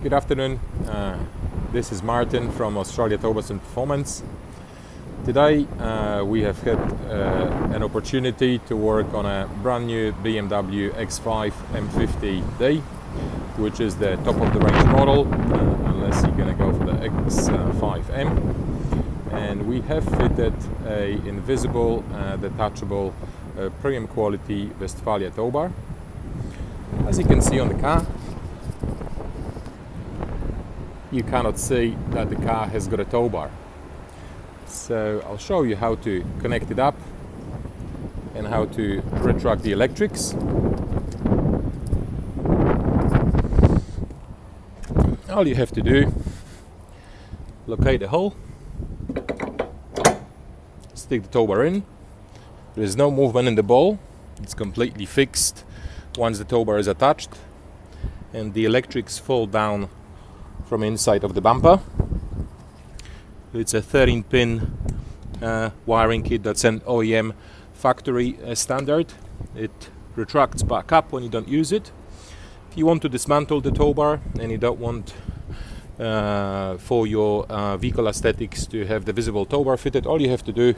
Good afternoon. This is Martin from Australia Towbars Performance. Today we have had an opportunity to work on a brand new BMW X5 M50D, which is the top of the range model, unless you're going to go for the X5M. And we have fitted a invisible, detachable, premium quality Westfalia Towbar. As you can see on the car, you cannot see that the car has got a tow bar. So I'll show you how to connect it up and how to retract the electrics. All you have to do, locate the hole, stick the tow bar in. There is no movement in the ball, it's completely fixed once the tow bar is attached, and the electrics fall down from inside of the bumper. It's a 13-pin wiring kit that's an OEM factory standard. It retracts back up when you don't use it. If you want to dismantle the tow bar and you don't want for your vehicle aesthetics to have the visible tow bar fitted, all you have to do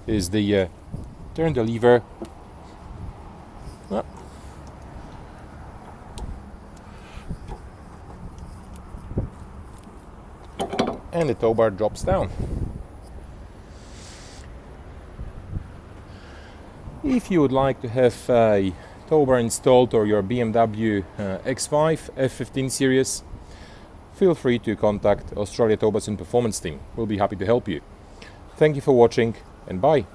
is turn the lever and the tow bar drops down. If you would like to have a tow bar installed or your BMW X5 F15 series, feel free to contact Australia Towbars Performance team. We'll be happy to help you. Thank you for watching, and bye.